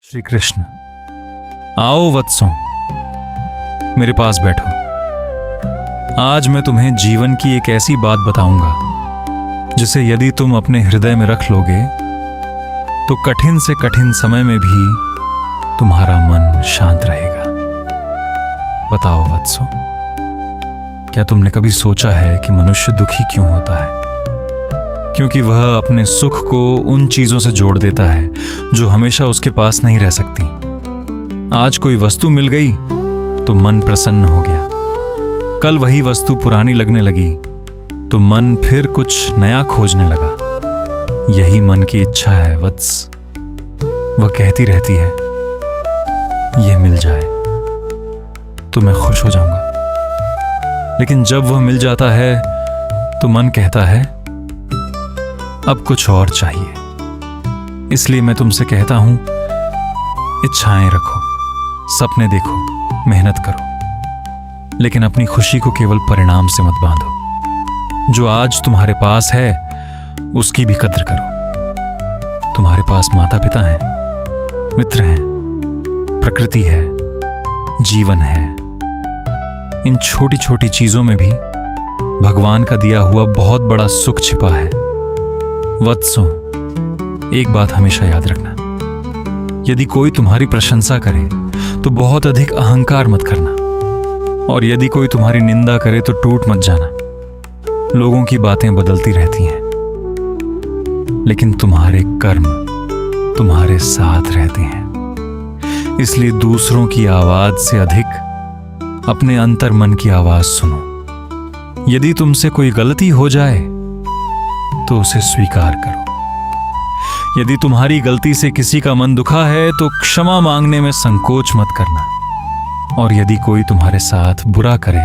श्री कृष्ण, आओ वत्सों, मेरे पास बैठो। आज मैं तुम्हें जीवन की एक ऐसी बात बताऊंगा जिसे यदि तुम अपने हृदय में रख लोगे तो कठिन से कठिन समय में भी तुम्हारा मन शांत रहेगा। बताओ वत्सों, क्या तुमने कभी सोचा है कि मनुष्य दुखी क्यों होता है? क्योंकि वह अपने सुख को उन चीजों से जोड़ देता है जो हमेशा उसके पास नहीं रह सकती। आज कोई वस्तु मिल गई तो मन प्रसन्न हो गया, कल वही वस्तु पुरानी लगने लगी तो मन फिर कुछ नया खोजने लगा। यही मन की इच्छा है वत्स। वह कहती रहती है, यह मिल जाए तो मैं खुश हो जाऊंगा। लेकिन जब वह मिल जाता है तो मन कहता है, अब कुछ और चाहिए। इसलिए मैं तुमसे कहता हूं, इच्छाएं रखो, सपने देखो, मेहनत करो, लेकिन अपनी खुशी को केवल परिणाम से मत बांधो। जो आज तुम्हारे पास है उसकी भी कद्र करो। तुम्हारे पास माता पिता हैं, मित्र हैं, प्रकृति है, जीवन है। इन छोटी छोटी चीजों में भी भगवान का दिया हुआ बहुत बड़ा सुख छिपा है। वत्सों, एक बात हमेशा याद रखना, यदि कोई तुम्हारी प्रशंसा करे तो बहुत अधिक अहंकार मत करना, और यदि कोई तुम्हारी निंदा करे तो टूट मत जाना। लोगों की बातें बदलती रहती हैं, लेकिन तुम्हारे कर्म तुम्हारे साथ रहते हैं। इसलिए दूसरों की आवाज से अधिक अपने अंतर मन की आवाज सुनो। यदि तुमसे कोई गलती हो जाए तो उसे स्वीकार करो। यदि तुम्हारी गलती से किसी का मन दुखा है तो क्षमा मांगने में संकोच मत करना। और यदि कोई तुम्हारे साथ बुरा करे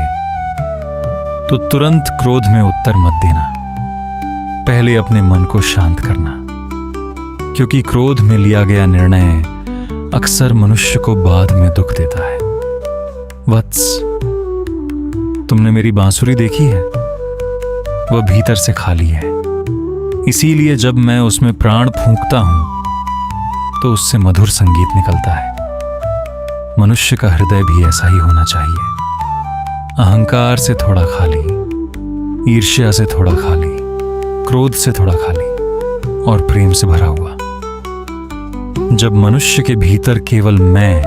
तो तुरंत क्रोध में उत्तर मत देना। पहले अपने मन को शांत करना, क्योंकि क्रोध में लिया गया निर्णय अक्सर मनुष्य को बाद में दुख देता है। वत्स, तुमने मेरी बांसुरी देखी है? वह भीतर से खाली है। इसीलिए जब मैं उसमें प्राण फूंकता हूं तो उससे मधुर संगीत निकलता है। मनुष्य का हृदय भी ऐसा ही होना चाहिए, अहंकार से थोड़ा खाली, ईर्ष्या से थोड़ा खाली, क्रोध से थोड़ा खाली और प्रेम से भरा हुआ। जब मनुष्य के भीतर केवल मैं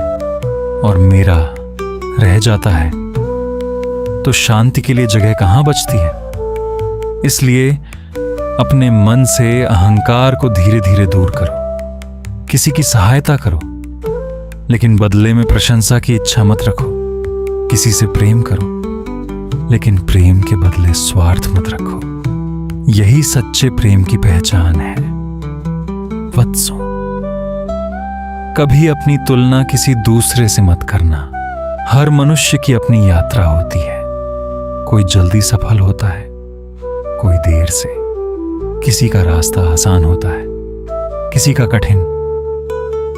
और मेरा रह जाता है तो शांति के लिए जगह कहां बचती है। इसलिए अपने मन से अहंकार को धीरे धीरे दूर करो। किसी की सहायता करो, लेकिन बदले में प्रशंसा की इच्छा मत रखो। किसी से प्रेम करो, लेकिन प्रेम के बदले स्वार्थ मत रखो। यही सच्चे प्रेम की पहचान है। वत्सों, कभी अपनी तुलना किसी दूसरे से मत करना। हर मनुष्य की अपनी यात्रा होती है। कोई जल्दी सफल होता है, कोई देर से। किसी का रास्ता आसान होता है, किसी का कठिन,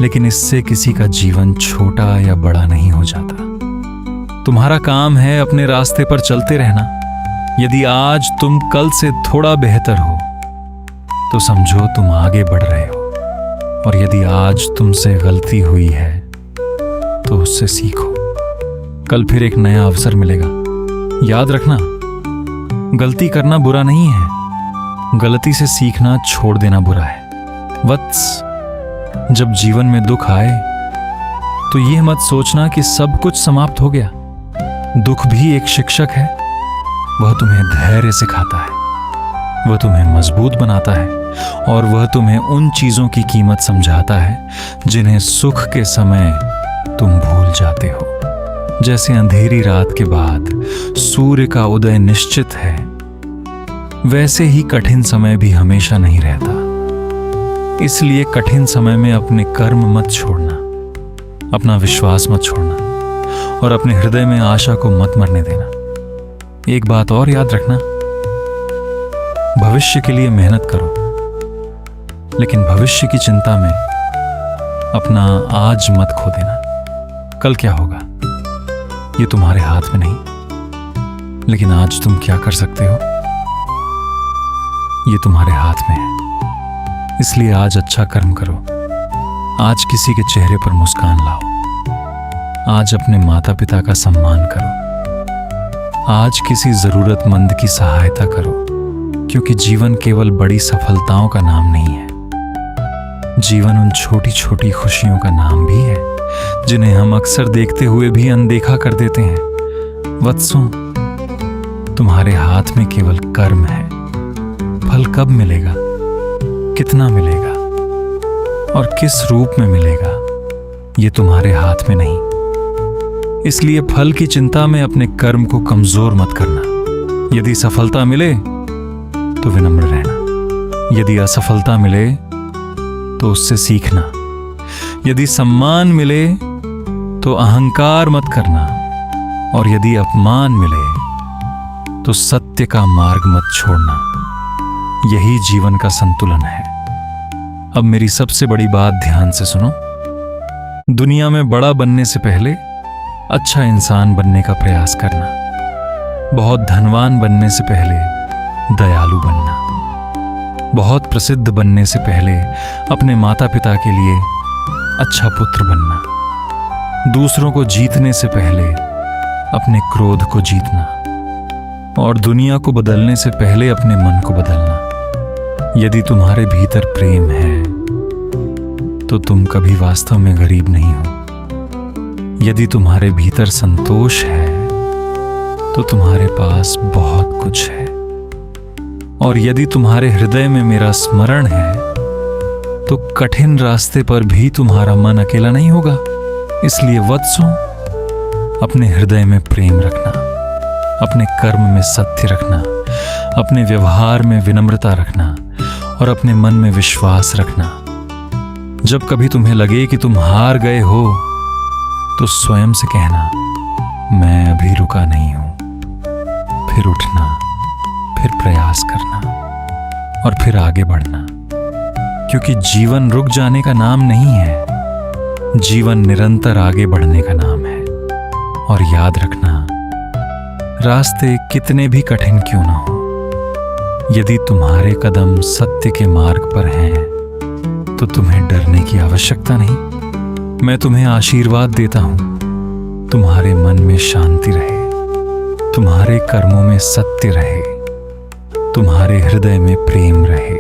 लेकिन इससे किसी का जीवन छोटा या बड़ा नहीं हो जाता। तुम्हारा काम है अपने रास्ते पर चलते रहना। यदि आज तुम कल से थोड़ा बेहतर हो तो समझो तुम आगे बढ़ रहे हो, और यदि आज तुमसे गलती हुई है तो उससे सीखो। कल फिर एक नया अवसर मिलेगा। याद रखना, गलती करना बुरा नहीं है, गलती से सीखना छोड़ देना बुरा है। वत्स, जब जीवन में दुख आए तो यह मत सोचना कि सब कुछ समाप्त हो गया। दुख भी एक शिक्षक है। वह तुम्हें धैर्य सिखाता है, वह तुम्हें मजबूत बनाता है, और वह तुम्हें उन चीजों की कीमत समझाता है जिन्हें सुख के समय तुम भूल जाते हो। जैसे अंधेरी रात के बाद सूर्य का उदय निश्चित है, वैसे ही कठिन समय भी हमेशा नहीं रहता। इसलिए कठिन समय में अपने कर्म मत छोड़ना, अपना विश्वास मत छोड़ना, और अपने हृदय में आशा को मत मरने देना। एक बात और याद रखना, भविष्य के लिए मेहनत करो, लेकिन भविष्य की चिंता में अपना आज मत खो देना। कल क्या होगा ये तुम्हारे हाथ में नहीं, लेकिन आज तुम क्या कर सकते हो ये तुम्हारे हाथ में है। इसलिए आज अच्छा कर्म करो, आज किसी के चेहरे पर मुस्कान लाओ। आज अपने माता पिता का सम्मान करो। आज किसी जरूरतमंद की सहायता करो, क्योंकि जीवन केवल बड़ी सफलताओं का नाम नहीं है। जीवन उन छोटी छोटी खुशियों का नाम भी है जिन्हें हम अक्सर देखते हुए भी अनदेखा कर देते हैं। वत्सों, तुम्हारे हाथ में केवल कर्म है। फल कब मिलेगा, कितना मिलेगा और किस रूप में मिलेगा, ये तुम्हारे हाथ में नहीं। इसलिए फल की चिंता में अपने कर्म को कमजोर मत करना। यदि सफलता मिले तो विनम्र रहना। यदि असफलता मिले तो उससे सीखना। यदि सम्मान मिले तो अहंकार मत करना, और यदि अपमान मिले तो सत्य का मार्ग मत छोड़ना। यही जीवन का संतुलन है। अब मेरी सबसे बड़ी बात ध्यान से सुनो। दुनिया में बड़ा बनने से पहले अच्छा इंसान बनने का प्रयास करना। बहुत धनवान बनने से पहले दयालु बनना। बहुत प्रसिद्ध बनने से पहले अपने माता पिता के लिए अच्छा पुत्र बनना। दूसरों को जीतने से पहले अपने क्रोध को जीतना, और दुनिया को बदलने से पहले अपने मन को बदलना। यदि तुम्हारे भीतर प्रेम है तो तुम कभी वास्तव में गरीब नहीं हो। यदि तुम्हारे भीतर संतोष है तो तुम्हारे पास बहुत कुछ है। और यदि तुम्हारे हृदय में मेरा स्मरण है तो कठिन रास्ते पर भी तुम्हारा मन अकेला नहीं होगा। इसलिए वत्सों, अपने हृदय में प्रेम रखना, अपने कर्म में सत्य रखना, अपने व्यवहार में विनम्रता रखना और अपने मन में विश्वास रखना। जब कभी तुम्हें लगे कि तुम हार गए हो तो स्वयं से कहना, मैं अभी रुका नहीं हूं। फिर उठना, फिर प्रयास करना और फिर आगे बढ़ना, क्योंकि जीवन रुक जाने का नाम नहीं है। जीवन निरंतर आगे बढ़ने का नाम है। और याद रखना, रास्ते कितने भी कठिन क्यों ना हो, यदि तुम्हारे कदम सत्य के मार्ग पर हैं तो तुम्हें डरने की आवश्यकता नहीं। मैं तुम्हें आशीर्वाद देता हूं, तुम्हारे मन में शांति रहे, तुम्हारे कर्मों में सत्य रहे, तुम्हारे हृदय में प्रेम रहे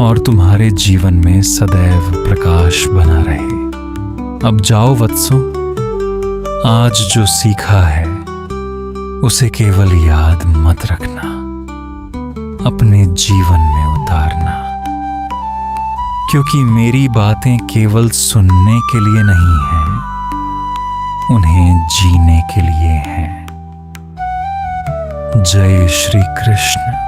और तुम्हारे जीवन में सदैव प्रकाश बना रहे। अब जाओ वत्सों, आज जो सीखा है उसे केवल याद मत रखना, अपने जीवन में उतारना। क्योंकि मेरी बातें केवल सुनने के लिए नहीं हैं, उन्हें जीने के लिए हैं। जय श्री कृष्ण।